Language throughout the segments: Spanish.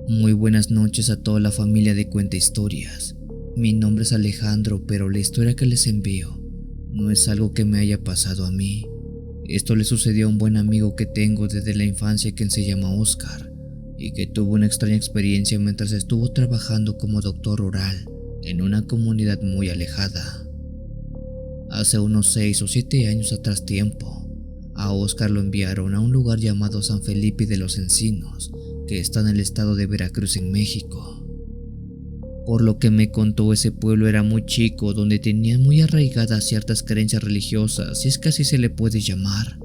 Muy buenas noches a toda la familia de Cuenta Historias. Mi nombre es Alejandro, pero la historia que les envío no es algo que me haya pasado a mí. Esto le sucedió a un buen amigo que tengo desde la infancia, quien se llama Oscar, y que tuvo una extraña experiencia mientras estuvo trabajando como doctor rural en una comunidad muy alejada. Hace unos 6 o 7 años atrás tiempo, a Oscar lo enviaron a un lugar llamado San Felipe de los Encinos, que está en el estado de Veracruz, en México. Por lo que me contó, ese pueblo era muy chico, donde tenían muy arraigadas ciertas creencias religiosas, si es que así se le puede llamar.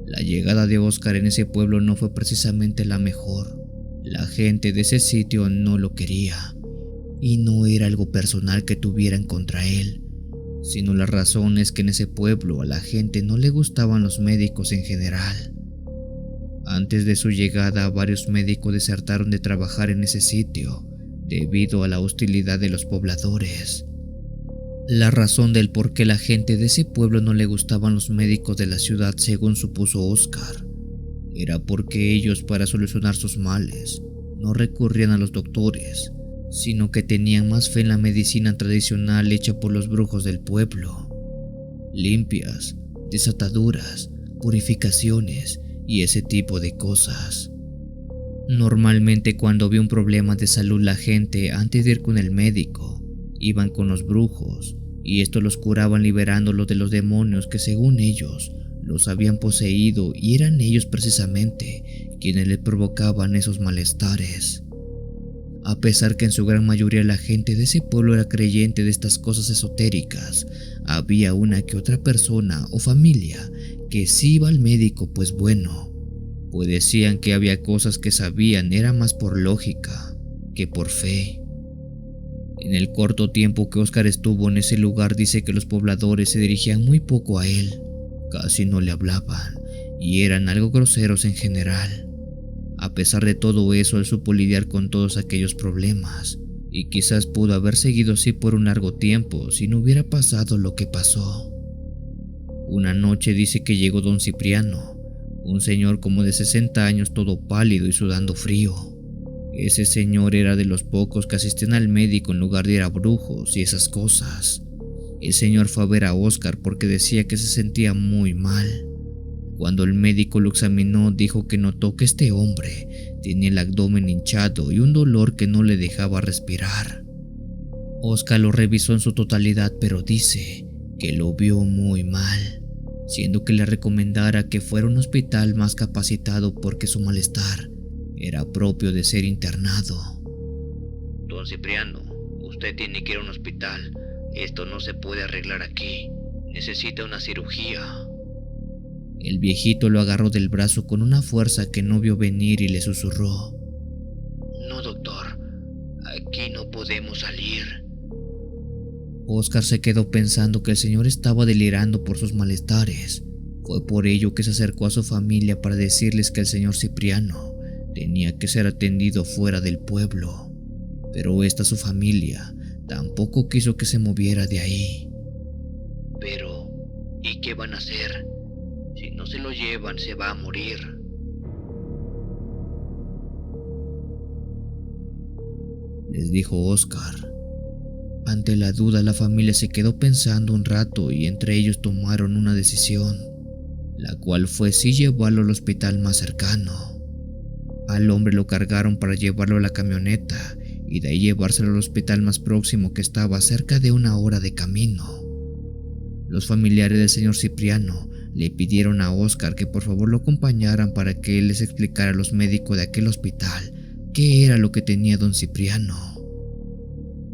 La llegada de Oscar en ese pueblo no fue precisamente la mejor. La gente de ese sitio no lo quería, y no era algo personal que tuvieran contra él, sino la razón es que en ese pueblo a la gente no le gustaban los médicos en general. Antes de su llegada, varios médicos desertaron de trabajar en ese sitio debido a la hostilidad de los pobladores. La razón del por qué la gente de ese pueblo no le gustaban los médicos de la ciudad, según supuso Oscar, era porque ellos, para solucionar sus males, no recurrían a los doctores, sino que tenían más fe en la medicina tradicional hecha por los brujos del pueblo. Limpias, desataduras, purificaciones y ese tipo de cosas. Normalmente cuando había un problema de salud, la gente, antes de ir con el médico, iban con los brujos, y estos los curaban liberándolos de los demonios que, según ellos, los habían poseído, y eran ellos precisamente quienes les provocaban esos malestares. A pesar que en su gran mayoría la gente de ese pueblo era creyente de estas cosas esotéricas, había una que otra persona o familia que sí iba al médico, pues decían que había cosas que sabían era más por lógica que por fe. En el corto tiempo que Oscar estuvo en ese lugar, dice que los pobladores se dirigían muy poco a él, casi no le hablaban y eran algo groseros en general. A pesar de todo eso, él supo lidiar con todos aquellos problemas, y quizás pudo haber seguido así por un largo tiempo si no hubiera pasado lo que pasó. Una noche dice que llegó don Cipriano, un señor como de 60 años, todo pálido y sudando frío. Ese señor era de los pocos que asistían al médico en lugar de ir a brujos y esas cosas. El señor fue a ver a Oscar porque decía que se sentía muy mal. Cuando el médico lo examinó, dijo que notó que este hombre tenía el abdomen hinchado y un dolor que no le dejaba respirar. Oscar lo revisó en su totalidad, pero dice que lo vio muy mal, siendo que le recomendara que fuera a un hospital más capacitado porque su malestar era propio de ser internado. Don Cipriano, usted tiene que ir a un hospital. Esto no se puede arreglar aquí. Necesita una cirugía. El viejito lo agarró del brazo con una fuerza que no vio venir y le susurró: No, doctor, aquí no podemos salir. Oscar se quedó pensando que el señor estaba delirando por sus malestares. Fue por ello que se acercó a su familia para decirles que el señor Cipriano tenía que ser atendido fuera del pueblo, pero su familia tampoco quiso que se moviera de ahí. Pero, ¿y qué van a hacer? Si no se lo llevan, se va a morir. Les dijo Oscar. Ante la duda, la familia se quedó pensando un rato y entre ellos tomaron una decisión, la cual fue sí llevarlo al hospital más cercano. Al hombre lo cargaron para llevarlo a la camioneta y de ahí llevárselo al hospital más próximo, que estaba a cerca de 1 hora de camino. Los familiares del señor Cipriano le pidieron a Oscar que por favor lo acompañaran para que él les explicara a los médicos de aquel hospital qué era lo que tenía don Cipriano.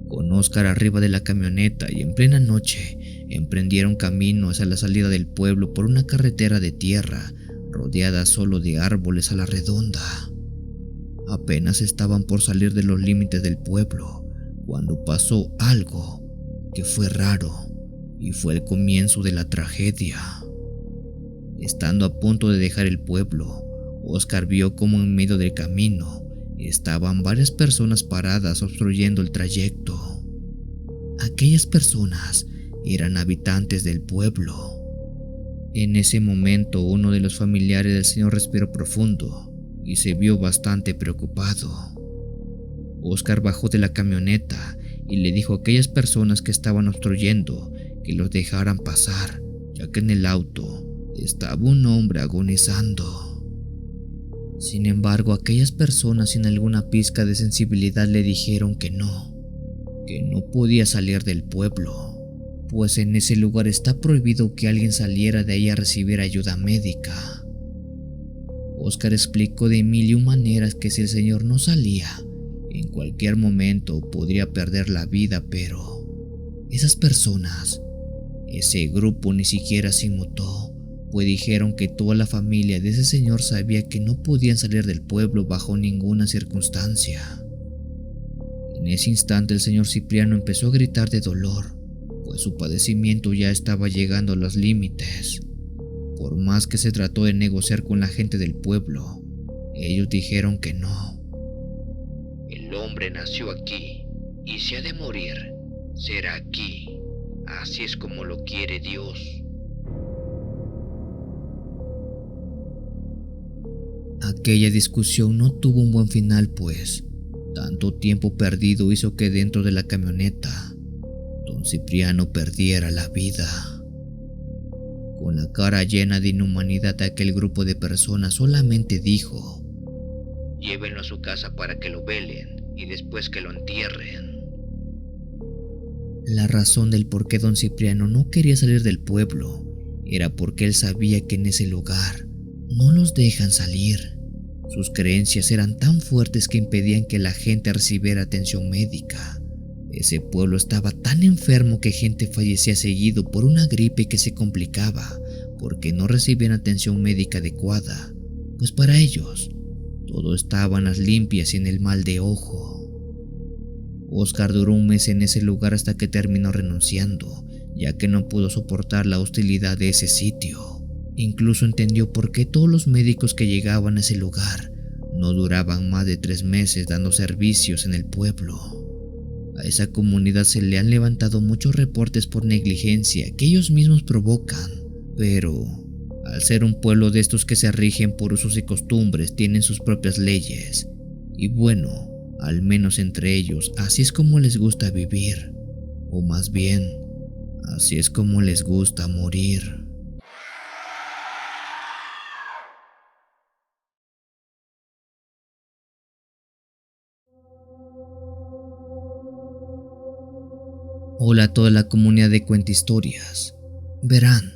Con Oscar arriba de la camioneta y en plena noche, emprendieron camino hacia la salida del pueblo por una carretera de tierra rodeada solo de árboles a la redonda. Apenas estaban por salir de los límites del pueblo cuando pasó algo que fue raro y fue el comienzo de la tragedia. Estando a punto de dejar el pueblo, Oscar vio como en medio del camino estaban varias personas paradas obstruyendo el trayecto. Aquellas personas eran habitantes del pueblo. En ese momento, uno de los familiares del señor respiró profundo y se vio bastante preocupado. Oscar bajó de la camioneta y le dijo a aquellas personas que estaban obstruyendo que los dejaran pasar, ya que en el auto estaba un hombre agonizando. Sin embargo, aquellas personas sin alguna pizca de sensibilidad le dijeron que no podía salir del pueblo, pues en ese lugar está prohibido que alguien saliera de ahí a recibir ayuda médica. Oscar explicó de mil y un maneras que si el señor no salía, en cualquier momento podría perder la vida, pero esas personas, ese grupo ni siquiera se inmutó, pues dijeron que toda la familia de ese señor sabía que no podían salir del pueblo bajo ninguna circunstancia. En ese instante el señor Cipriano empezó a gritar de dolor, pues su padecimiento ya estaba llegando a los límites. Por más que se trató de negociar con la gente del pueblo, ellos dijeron que no. El hombre nació aquí, y si ha de morir, será aquí. Así es como lo quiere Dios. Aquella discusión no tuvo un buen final, pues tanto tiempo perdido hizo que dentro de la camioneta don Cipriano perdiera la vida. Con la cara llena de inhumanidad, aquel grupo de personas solamente dijo: llévenlo a su casa para que lo velen y después que lo entierren. La razón del por qué don Cipriano no quería salir del pueblo era porque él sabía que en ese lugar no los dejan salir. Sus creencias eran tan fuertes que impedían que la gente recibiera atención médica. Ese pueblo estaba tan enfermo que gente fallecía seguido por una gripe que se complicaba porque no recibían atención médica adecuada, pues para ellos todo estaba en las limpias y en el mal de ojo. Oscar duró un mes en ese lugar hasta que terminó renunciando, ya que no pudo soportar la hostilidad de ese sitio. Incluso entendió por qué todos los médicos que llegaban a ese lugar no duraban más de 3 meses dando servicios en el pueblo. A esa comunidad se le han levantado muchos reportes por negligencia que ellos mismos provocan, pero al ser un pueblo de estos que se rigen por usos y costumbres, tienen sus propias leyes. Y bueno, al menos entre ellos, así es como les gusta vivir, o más bien, así es como les gusta morir. Hola a toda la comunidad de Cuentahistorias. Verán,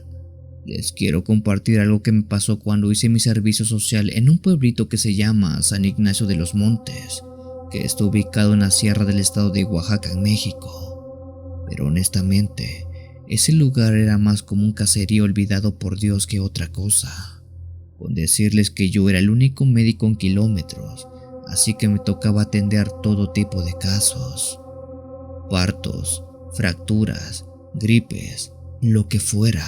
les quiero compartir algo que me pasó cuando hice mi servicio social en un pueblito que se llama San Ignacio de los Montes, que está ubicado en la sierra del estado de Oaxaca, en México. Pero honestamente, ese lugar era más como un caserío olvidado por Dios que otra cosa. Con decirles que yo era el único médico en kilómetros, así que me tocaba atender todo tipo de casos. Partos, fracturas, gripes, lo que fuera.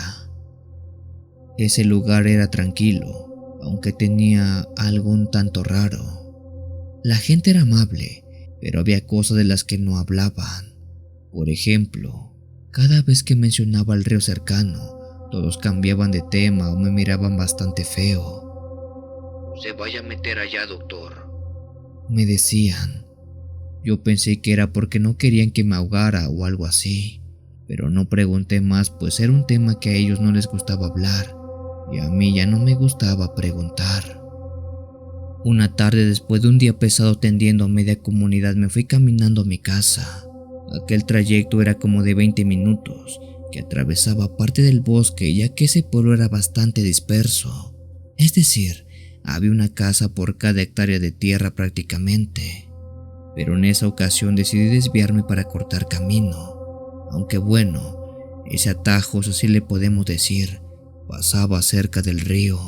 Ese lugar era tranquilo, aunque tenía algo un tanto raro. La gente era amable, pero había cosas de las que no hablaban. Por ejemplo, cada vez que mencionaba el río cercano, todos cambiaban de tema o me miraban bastante feo. Se vaya a meter allá, doctor, me decían. Yo pensé que era porque no querían que me ahogara o algo así, pero no pregunté más, pues era un tema que a ellos no les gustaba hablar y a mí ya no me gustaba preguntar. Una tarde, después de un día pesado atendiendo a media comunidad, me fui caminando a mi casa. Aquel trayecto era como de 20 minutos, que atravesaba parte del bosque, ya que ese pueblo era bastante disperso. Es decir, había una casa por cada hectárea de tierra prácticamente. Pero en esa ocasión decidí desviarme para cortar camino, aunque bueno, ese atajo, si así le podemos decir, pasaba cerca del río.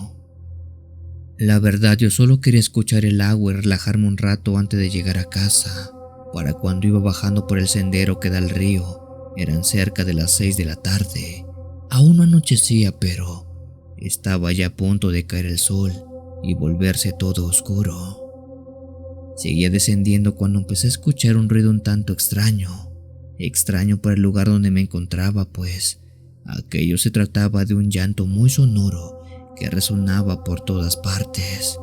La verdad, yo solo quería escuchar el agua y relajarme un rato antes de llegar a casa. Para cuando iba bajando por el sendero que da al río, eran cerca de las 6 de la tarde. Aún no anochecía, pero estaba ya a punto de caer el sol y volverse todo oscuro. Seguía descendiendo cuando empecé a escuchar un ruido un tanto extraño para el lugar donde me encontraba, pues aquello se trataba de un llanto muy sonoro que resonaba por todas partes.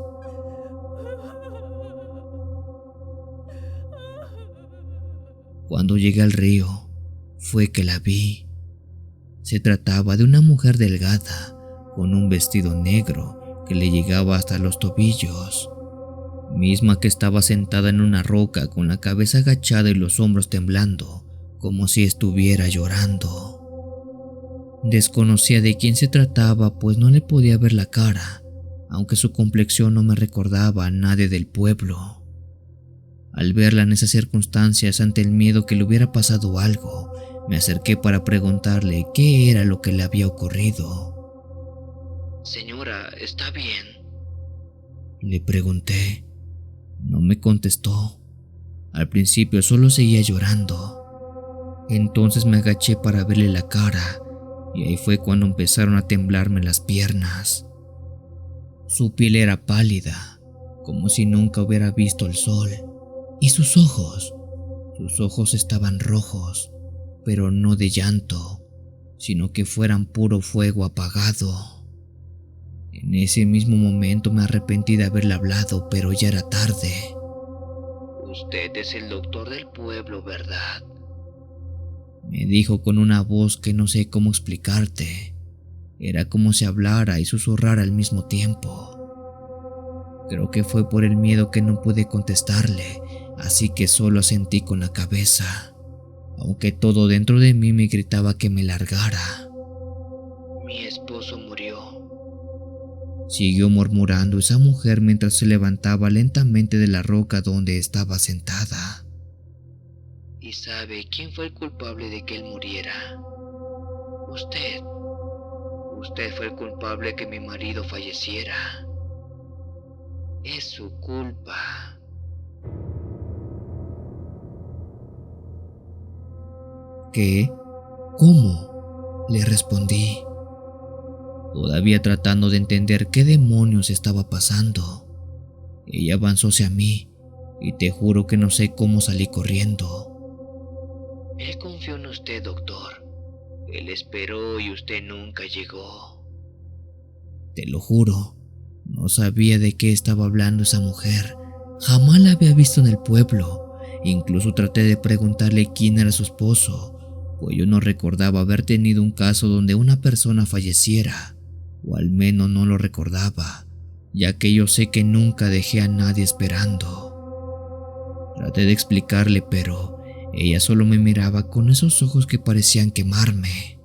Cuando llegué al río, fue que la vi. Se trataba de una mujer delgada, con un vestido negro que le llegaba hasta los tobillos, misma que estaba sentada en una roca con la cabeza agachada y los hombros temblando, como si estuviera llorando. Desconocía de quién se trataba, pues no le podía ver la cara, aunque su complexión no me recordaba a nadie del pueblo. Al verla en esas circunstancias, ante el miedo que le hubiera pasado algo, me acerqué para preguntarle qué era lo que le había ocurrido. Señora, ¿está bien? Le pregunté. No me contestó. Al principio solo seguía llorando. Entonces me agaché para verle la cara, y ahí fue cuando empezaron a temblarme las piernas. Su piel era pálida, como si nunca hubiera visto el sol, y sus ojos estaban rojos, pero no de llanto, sino que fueran puro fuego apagado. En ese mismo momento me arrepentí de haberle hablado, pero ya era tarde. Usted es el doctor del pueblo, ¿verdad? Me dijo con una voz que no sé cómo explicarte. Era como si hablara y susurrara al mismo tiempo. Creo que fue por el miedo que no pude contestarle, así que solo asentí con la cabeza, aunque todo dentro de mí me gritaba que me largara. Mi esposo murió. Siguió murmurando esa mujer mientras se levantaba lentamente de la roca donde estaba sentada. ¿Y sabe quién fue el culpable de que él muriera? Usted. Usted fue el culpable de que mi marido falleciera. Es su culpa. ¿Qué? ¿Cómo? Le respondí, todavía tratando de entender qué demonios estaba pasando. Ella avanzó hacia mí y te juro que no sé cómo salí corriendo. Él confió en usted, doctor. Él esperó y usted nunca llegó. Te lo juro, no sabía de qué estaba hablando esa mujer. Jamás la había visto en el pueblo. Incluso traté de preguntarle quién era su esposo, pues yo no recordaba haber tenido un caso donde una persona falleciera, o al menos no lo recordaba, ya que yo sé que nunca dejé a nadie esperando. Traté de explicarle, pero ella solo me miraba con esos ojos que parecían quemarme.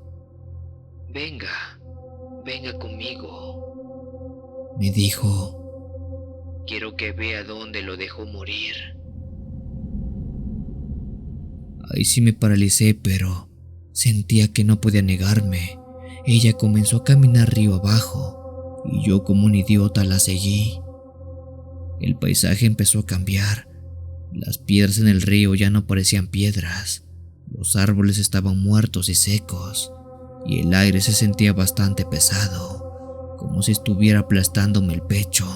Venga conmigo, me dijo. Quiero que vea dónde lo dejó morir. Ahí sí me paralicé, pero sentía que no podía negarme. Ella comenzó a caminar río abajo, y yo como un idiota la seguí. El paisaje empezó a cambiar. Las piedras en el río ya no parecían piedras. Los árboles estaban muertos y secos, y el aire se sentía bastante pesado, como si estuviera aplastándome el pecho.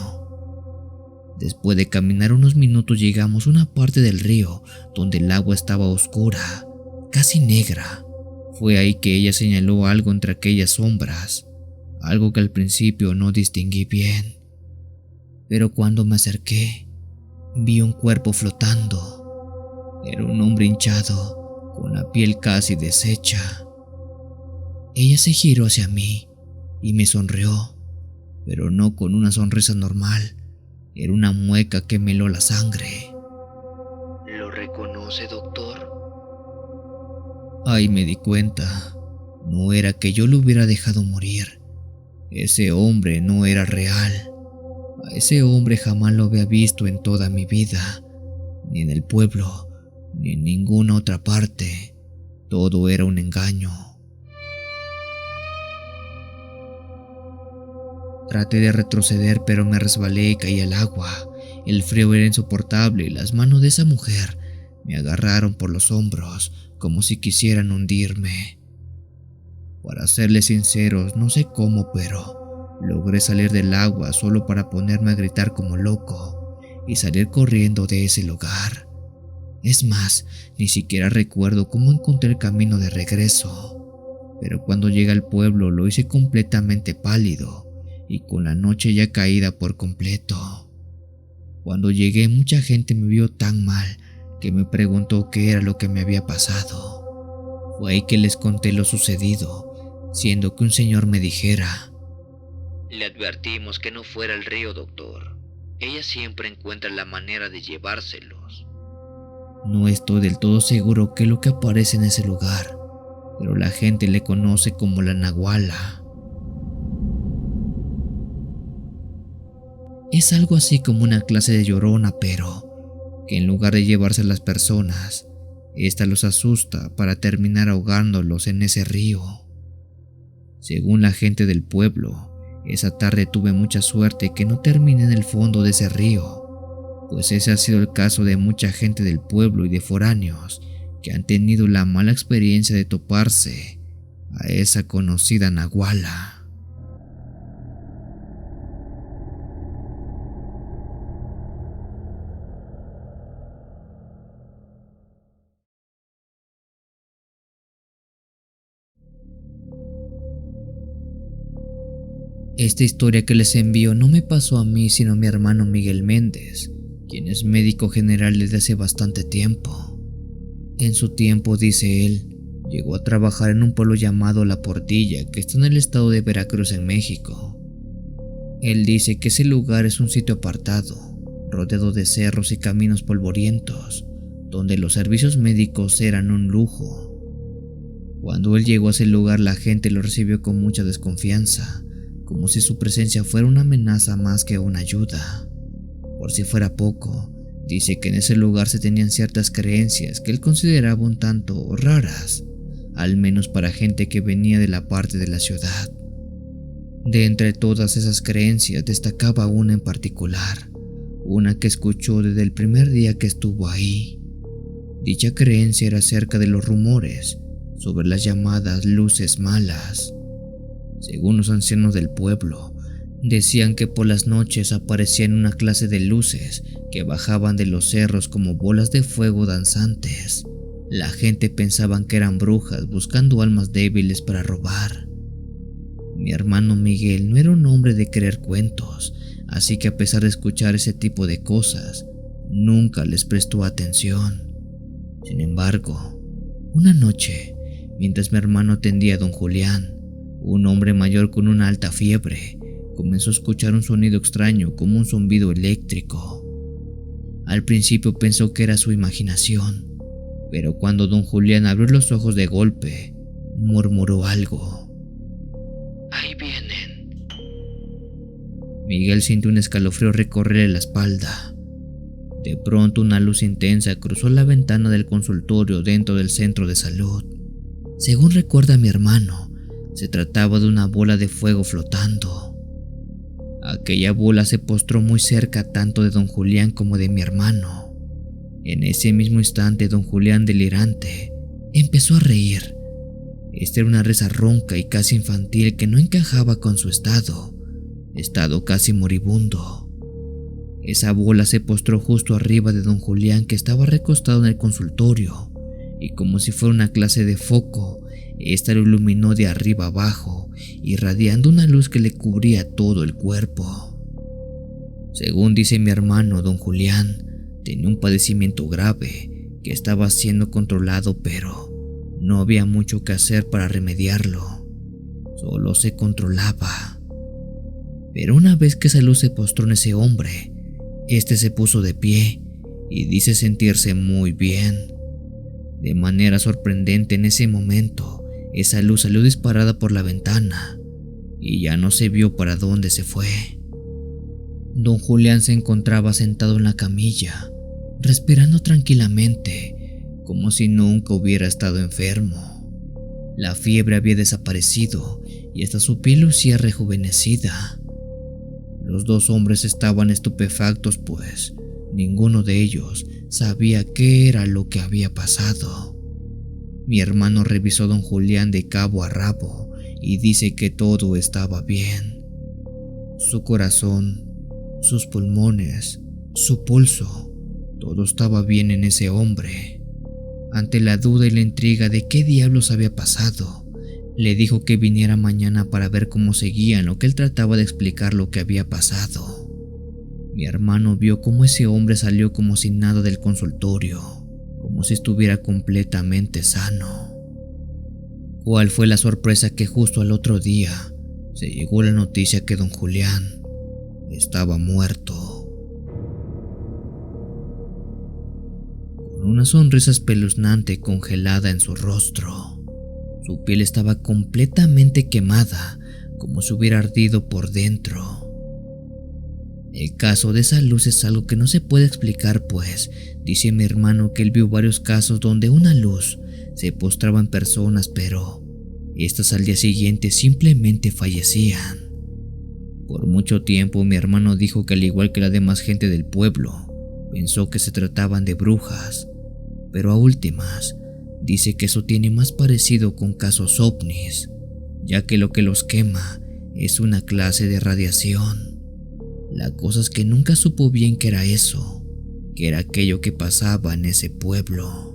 Después de caminar unos minutos llegamos a una parte del río donde el agua estaba oscura, casi negra. Fue ahí que ella señaló algo entre aquellas sombras, algo que al principio no distinguí bien. Pero cuando me acerqué, vi un cuerpo flotando. Era un hombre hinchado, con la piel casi deshecha. Ella se giró hacia mí y me sonrió, pero no con una sonrisa normal. Era una mueca que me heló la sangre. ¿Lo reconoce, doctor? Ahí me di cuenta. No era que yo lo hubiera dejado morir. Ese hombre no era real. A ese hombre jamás lo había visto en toda mi vida, ni en el pueblo, ni en ninguna otra parte. Todo era un engaño. Traté de retroceder, pero me resbalé y caí al agua. El frío era insoportable y las manos de esa mujer me agarraron por los hombros como si quisieran hundirme. Para serles sinceros, no sé cómo, pero logré salir del agua solo para ponerme a gritar como loco y salir corriendo de ese lugar. Es más, ni siquiera recuerdo cómo encontré el camino de regreso, pero cuando llegué al pueblo lo hice completamente pálido y con la noche ya caída por completo. Cuando llegué, mucha gente me vio tan mal que me preguntó qué era lo que me había pasado. Fue ahí que les conté lo sucedido, siendo que un señor me dijera: Le advertimos que no fuera al río, doctor. Ella siempre encuentra la manera de llevárselos. No estoy del todo seguro qué es lo que aparece en ese lugar, pero la gente le conoce como la Nahuala. Es algo así como una clase de llorona, pero que en lugar de llevarse a las personas, esta los asusta para terminar ahogándolos en ese río. Según la gente del pueblo, esa tarde tuve mucha suerte que no terminé en el fondo de ese río, pues ese ha sido el caso de mucha gente del pueblo y de foráneos que han tenido la mala experiencia de toparse a esa conocida Nahuala. Esta historia que les envío no me pasó a mí, sino a mi hermano Miguel Méndez, quien es médico general desde hace bastante tiempo. En su tiempo, dice él, llegó a trabajar en un pueblo llamado La Portilla, que está en el estado de Veracruz, en México. Él dice que ese lugar es un sitio apartado, rodeado de cerros y caminos polvorientos, donde los servicios médicos eran un lujo. Cuando él llegó a ese lugar, la gente lo recibió con mucha desconfianza, como si su presencia fuera una amenaza más que una ayuda. Por si fuera poco, dice que en ese lugar se tenían ciertas creencias que él consideraba un tanto raras, al menos para gente que venía de la parte de la ciudad. De entre todas esas creencias destacaba una en particular, una que escuchó desde el primer día que estuvo ahí. Dicha creencia era acerca de los rumores sobre las llamadas luces malas. Según los ancianos del pueblo, decían que por las noches aparecían una clase de luces que bajaban de los cerros como bolas de fuego danzantes. La gente pensaba que eran brujas buscando almas débiles para robar. Mi hermano Miguel no era un hombre de creer cuentos, así que a pesar de escuchar ese tipo de cosas, nunca les prestó atención. Sin embargo, una noche, mientras mi hermano atendía a don Julián, un hombre mayor con una alta fiebre, comenzó a escuchar un sonido extraño como un zumbido eléctrico. Al principio pensó que era su imaginación, pero cuando don Julián abrió los ojos de golpe, murmuró algo. Ahí vienen. Miguel sintió un escalofrío recorrerle la espalda. De pronto una luz intensa cruzó la ventana del consultorio dentro del centro de salud. Según recuerda mi hermano, se trataba de una bola de fuego flotando. Aquella bola se postró muy cerca tanto de don Julián como de mi hermano. En ese mismo instante, don Julián, delirante, empezó a reír. Esta era una risa ronca y casi infantil que no encajaba con su estado casi moribundo. Esa bola se postró justo arriba de don Julián, que estaba recostado en el consultorio, y como si fuera una clase de foco, esta lo iluminó de arriba abajo, irradiando una luz que le cubría todo el cuerpo. Según dice mi hermano, don Julián tenía un padecimiento grave que estaba siendo controlado, pero no había mucho que hacer para remediarlo. Solo se controlaba. Pero una vez que esa luz se postró en ese hombre, este se puso de pie y dice sentirse muy bien. De manera sorprendente, en ese momento, esa luz salió disparada por la ventana y ya no se vio para dónde se fue. Don Julián se encontraba sentado en la camilla, respirando tranquilamente, como si nunca hubiera estado enfermo. La fiebre había desaparecido y hasta su piel lucía rejuvenecida. Los dos hombres estaban estupefactos, pues ninguno de ellos sabía qué era lo que había pasado. Mi hermano revisó a don Julián de cabo a rabo y dice que todo estaba bien. Su corazón, sus pulmones, su pulso, todo estaba bien en ese hombre. Ante la duda y la intriga de qué diablos había pasado, le dijo que viniera mañana para ver cómo seguía en lo que él trataba de explicar lo que había pasado. Mi hermano vio cómo ese hombre salió como si nada del consultorio. como si estuviera completamente sano. ¿Cuál fue la sorpresa que justo al otro día se llegó la noticia que don Julián estaba muerto? Con una sonrisa espeluznante congelada en su rostro, su piel estaba completamente quemada, como si hubiera ardido por dentro. El caso de esa luz es algo que no se puede explicar, pues dice mi hermano que él vio varios casos donde una luz se postraba en personas, pero estas al día siguiente simplemente fallecían. Por mucho tiempo mi hermano dijo que al igual que la demás gente del pueblo, pensó que se trataban de brujas, pero a últimas dice que eso tiene más parecido con casos ovnis, ya que lo que los quema es una clase de radiación. La cosa es que nunca supo bien qué era eso, qué era aquello que pasaba en ese pueblo.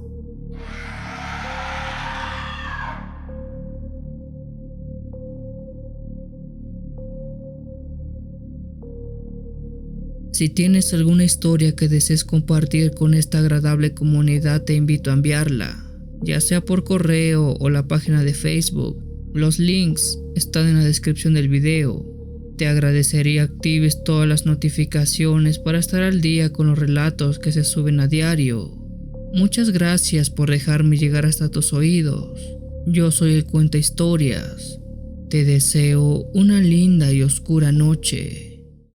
Si tienes alguna historia que desees compartir con esta agradable comunidad, te invito a enviarla, ya sea por correo o la página de Facebook. Los links están en la descripción del video. Te agradecería actives todas las notificaciones para estar al día con los relatos que se suben a diario. Muchas gracias por dejarme llegar hasta tus oídos. Yo soy el Cuenta Historias. Te deseo una linda y oscura noche.